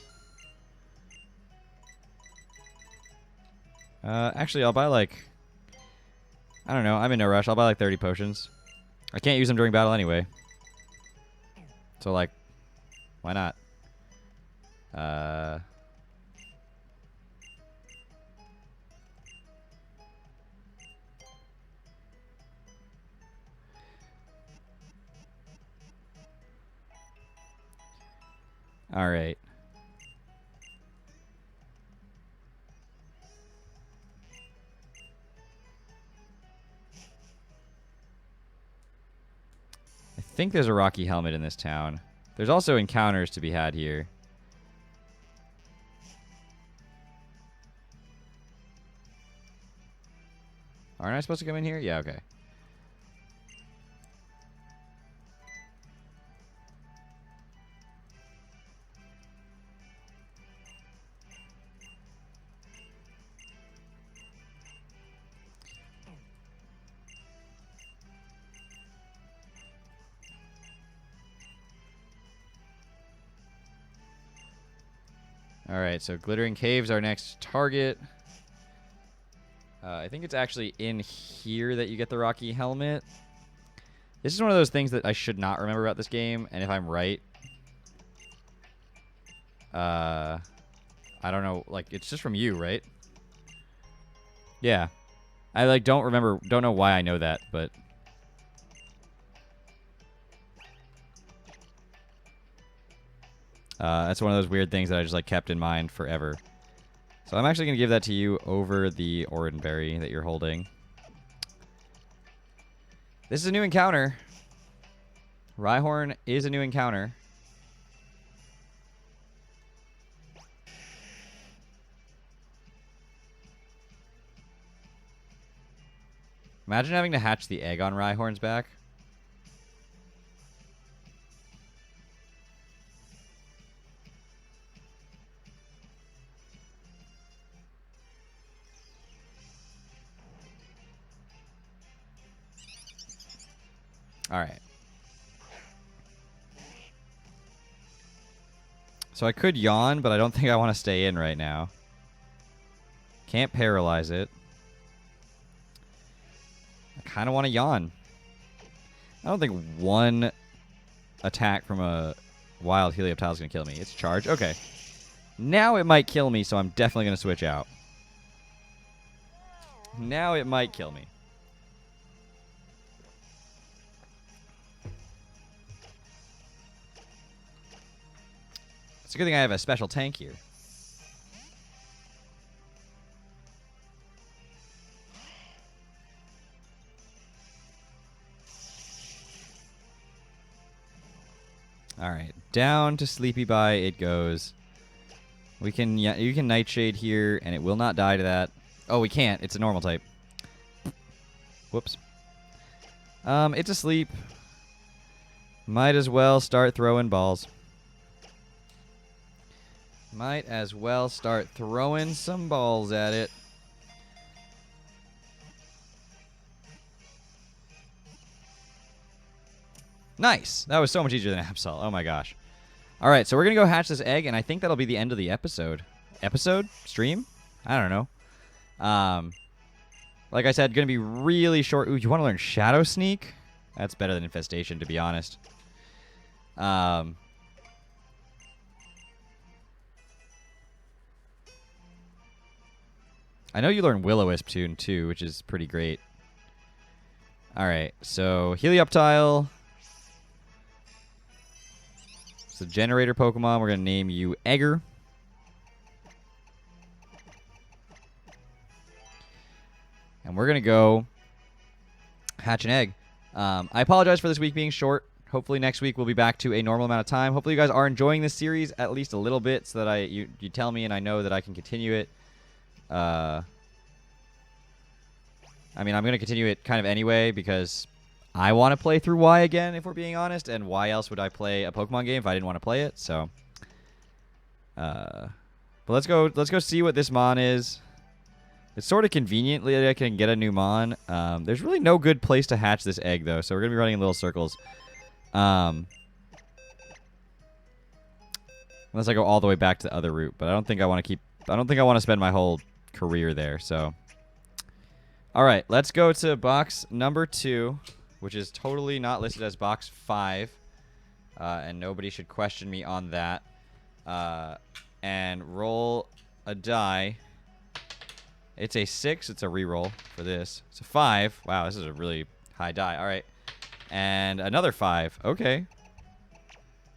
Actually, I'll buy like... I don't know. I'm in no rush. I'll buy like 30 potions. I can't use them during battle anyway. So like, why not? All right. I think there's a rocky helmet in this town. There's also encounters to be had here. Aren't I supposed to come in here? Yeah, okay. Alright, so Glittering Cave's our next target. I think it's actually in here that you get the rocky helmet. This is one of those things that I should not remember about this game, and if I'm right, I don't know, like, it's just from you, right? Yeah. I, like, don't know why I know that, but... that's one of those weird things that I just, like, kept in mind forever. So I'm actually going to give that to you over the Oranberry that you're holding. This is a new encounter. Rhyhorn is a new encounter. Imagine having to hatch the egg on Rhyhorn's back. All right. So I could yawn, but I don't think I want to stay in right now. Can't paralyze it. I kind of want to yawn. I don't think one attack from a wild Helioptile is going to kill me. It's charge. Okay. Now it might kill me, so I'm definitely going to switch out. Now it might kill me. It's a good thing I have a special tank here. Alright, down to Sleepy Bye it goes. We can, yeah, you can Nightshade here, and it will not die to that. Oh, we can't. It's a normal type. Whoops. It's asleep. Might as well start throwing balls. Might as well start throwing some balls at it. Nice. That was so much easier than Absol. Oh my gosh. All right, so we're going to go hatch this egg, and I think that'll be the end of the episode. Episode? Stream? I don't know. Like I said, going to be really short. Ooh, you want to learn Shadow Sneak? That's better than Infestation, to be honest. I know you learn Will-O-Wisp too, which is pretty great. All right, so Helioptile. It's a generator Pokemon. We're going to name you Egger. And we're going to go hatch an egg. I apologize for this week being short. Hopefully next week we'll be back to a normal amount of time. Hopefully you guys are enjoying this series at least a little bit so that you tell me and I know that I can continue it. I mean, I'm going to continue it kind of anyway because I want to play through Y again, if we're being honest. And why else would I play a Pokemon game if I didn't want to play it? So, but let's go see what this Mon is. It's sort of conveniently that I can get a new Mon. There's really no good place to hatch this egg, though, so we're going to be running in little circles. Unless I go all the way back to the other route, but I don't think I want to spend my whole career there, so. All right, let's go to box number 2, which is totally not listed as box 5, and nobody should question me on that. And roll a die. It's a 6. It's a reroll for this. It's a 5. Wow, this is a really high die. All right. And another 5. Okay.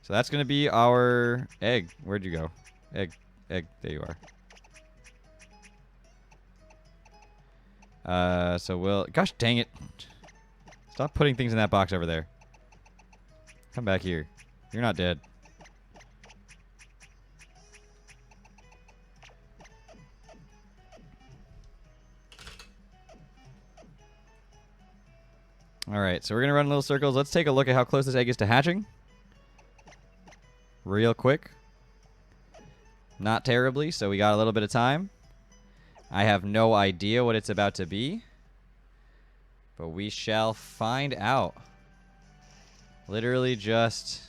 So that's going to be our egg. Where'd you go? Egg. There you are. So we'll... Gosh dang it. Stop putting things in that box over there. Come back here. You're not dead. Alright, so we're going to run little circles. Let's take a look at how close this egg is to hatching. Real quick. Not terribly, so we got a little bit of time. I have no idea what it's about to be. But we shall find out. Literally just...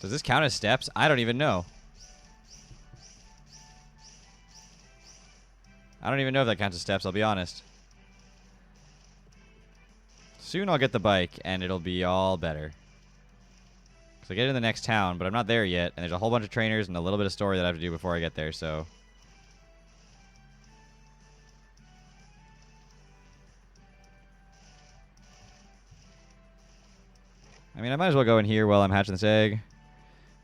Does this count as steps? I don't even know. I don't even know if that counts as steps, I'll be honest. Soon I'll get the bike, and it'll be all better. Because I get in the next town, but I'm not there yet, and there's a whole bunch of trainers and a little bit of story that I have to do before I get there, so... I mean, I might as well go in here while I'm hatching this egg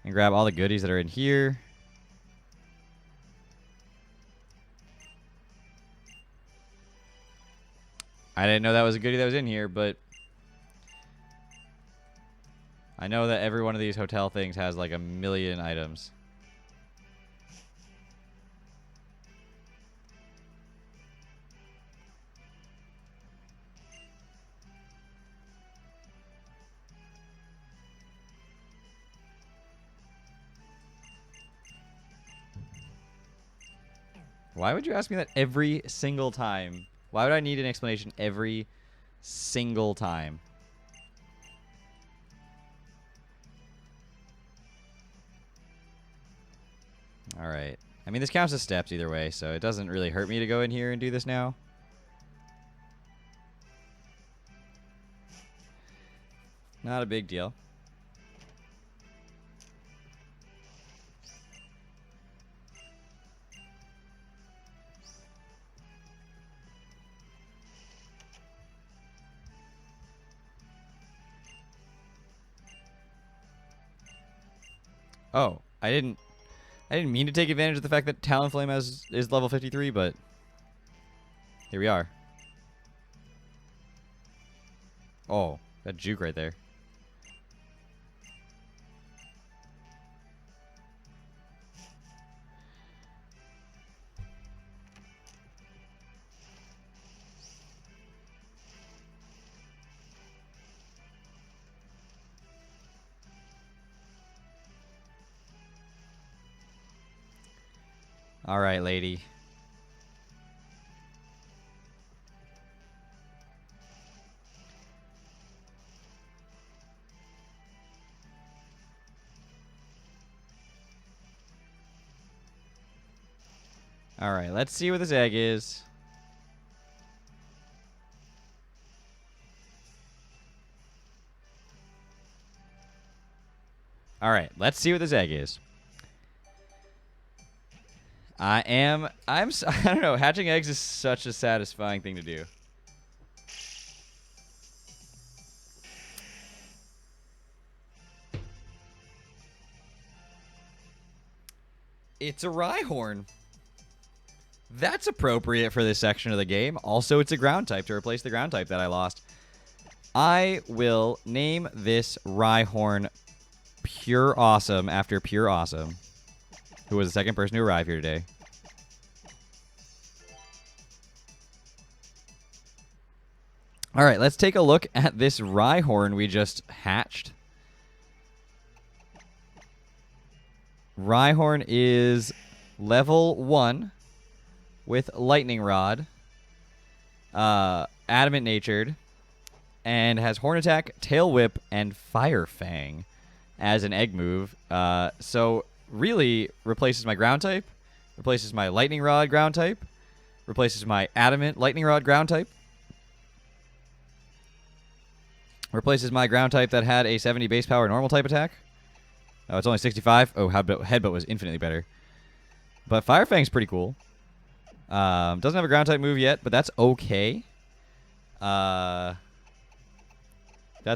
and grab all the goodies that are in here. I didn't know that was a goodie that was in here, but I know that every one of these hotel things has like a million items. Why would you ask me that every single time? Why would I need an explanation every single time? Alright. I mean, this counts as steps either way, so it doesn't really hurt me to go in here and do this now. Not a big deal. Oh, I didn't mean to take advantage of the fact that Talonflame is level 53, but here we are. Oh, that juke right there. All right, lady. All right, let's see what this egg is. All right, let's see what this egg is. I don't know, hatching eggs is such a satisfying thing to do. It's a Rhyhorn. That's appropriate for this section of the game. Also, it's a ground type to replace the ground type that I lost. I will name this Rhyhorn Pure Awesome after Pure Awesome, who was the second person to arrive here today. All right, let's take a look at this Rhyhorn we just hatched. Rhyhorn is level 1 with Lightning Rod, Adamant Natured, and has Horn Attack, Tail Whip, and Fire Fang as an egg move. So really replaces my ground type, replaces my Lightning Rod ground type, replaces my Adamant Lightning Rod ground type, replaces my ground type that had a 70 base power normal type attack. Oh, it's only 65. Oh, Headbutt was infinitely better. But Fire Fang's pretty cool. Doesn't have a ground type move yet, but that's okay. That's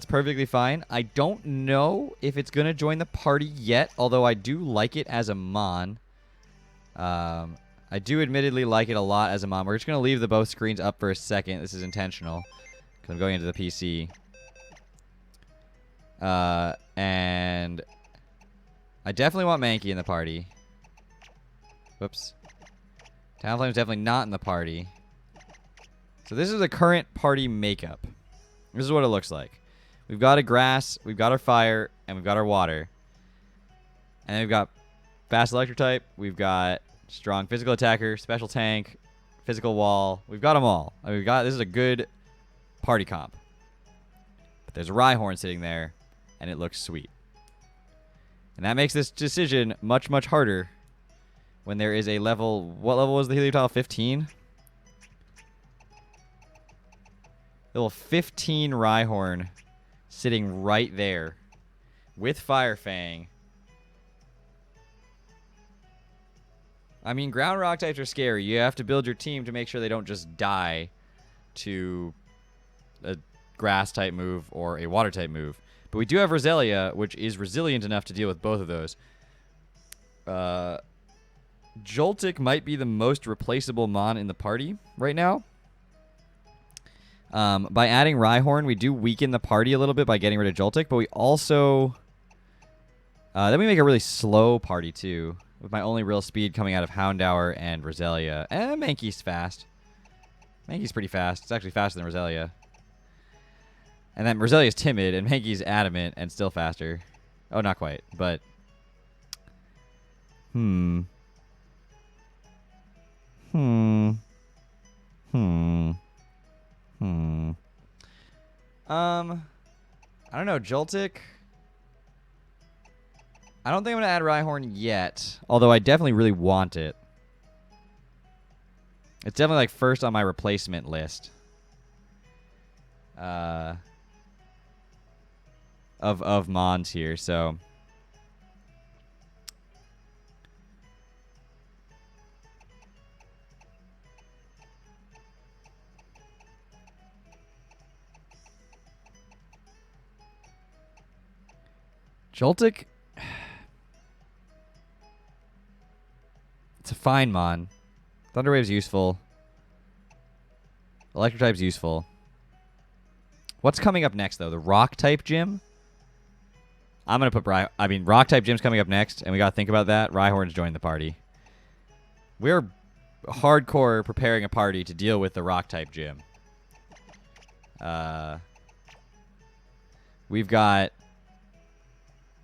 perfectly fine. I don't know if it's going to join the party yet, although I do like it as a Mon. I do admittedly like it a lot as a Mon. We're just going to leave the both screens up for a second. This is intentional because I'm going into the PC. And I definitely want Mankey in the party. Whoops. Talonflame's definitely not in the party. So this is the current party makeup. This is what it looks like. We've got a grass, we've got our fire, and we've got our water. And then we've got fast electric type, we've got strong physical attacker, special tank, physical wall. We've got them all. I mean, this is a good party comp. But there's a Rhyhorn sitting there, and it looks sweet. And that makes this decision much, much harder when there is a level... What level was the Heliotile? 15? Little 15 Rhyhorn sitting right there with Fire Fang. I mean, ground rock types are scary. You have to build your team to make sure they don't just die to a grass type move or a water type move. But we do have Roselia, which is resilient enough to deal with both of those. Joltik might be the most replaceable Mon in the party right now. By adding Rhyhorn, we do weaken the party a little bit by getting rid of Joltik, but we also... then we make a really slow party, too, with my only real speed coming out of Houndour and Roselia. And Mankey's fast. Mankey's pretty fast. It's actually faster than Roselia. And then Roselia's timid, and Mankey's adamant and still faster. Oh, not quite, but... I don't know, Joltik. I don't think I'm going to add Rhyhorn yet, although I definitely really want it. It's definitely like first on my replacement list. Of Mons here, so... Joltik, it's a fine Mon. Thunder Wave's useful. Electric type's useful. What's coming up next, though? The Rock type gym? I'm going to put Rock type gym's coming up next, and we got to think about that. Rhyhorn's joining the party. We're hardcore preparing a party to deal with the Rock type gym. We've got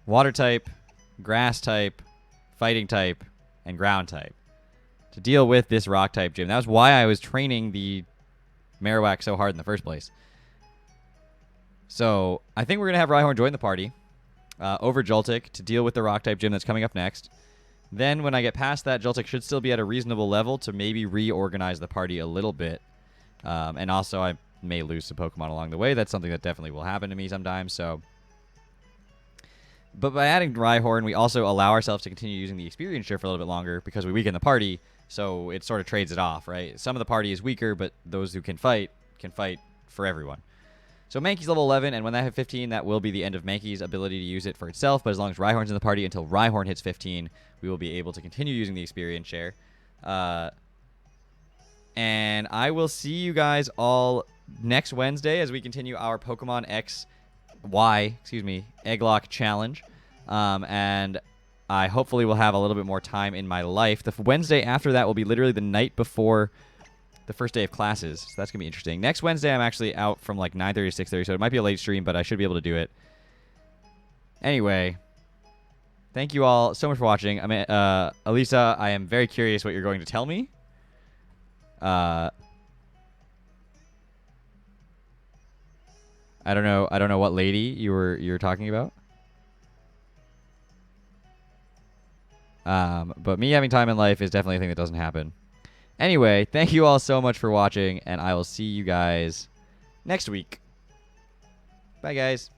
Water type, Grass type, Fighting type, and Ground type to deal with this Rock type gym. That was why I was training the Marowak so hard in the first place. So I think we're going to have Rhyhorn join the party over Joltik to deal with the Rock type gym that's coming up next. Then when I get past that, Joltik should still be at a reasonable level to maybe reorganize the party a little bit. And also I may lose some Pokemon along the way. That's something that definitely will happen to me sometimes. So... But by adding Rhyhorn, we also allow ourselves to continue using the Experience Share for a little bit longer because we weaken the party, so it sort of trades it off, right? Some of the party is weaker, but those who can fight for everyone. So Mankey's level 11, and when I have 15, that will be the end of Mankey's ability to use it for itself, but as long as Rhyhorn's in the party until Rhyhorn hits 15, we will be able to continue using the Experience Share. And I will see you guys all next Wednesday as we continue our Pokemon Egglocke challenge. And I hopefully will have a little bit more time in my life. The Wednesday after that will be literally the night before the first day of classes. So that's going to be interesting. Next Wednesday, I'm actually out from like 9:30 to 6:30, so it might be a late stream, but I should be able to do it. Anyway, thank you all so much for watching. I mean, Elisa, I am very curious what you're going to tell me. I don't know what lady you were talking about. But me having time in life is definitely a thing that doesn't happen. Anyway, thank you all so much for watching, and I will see you guys next week. Bye, guys.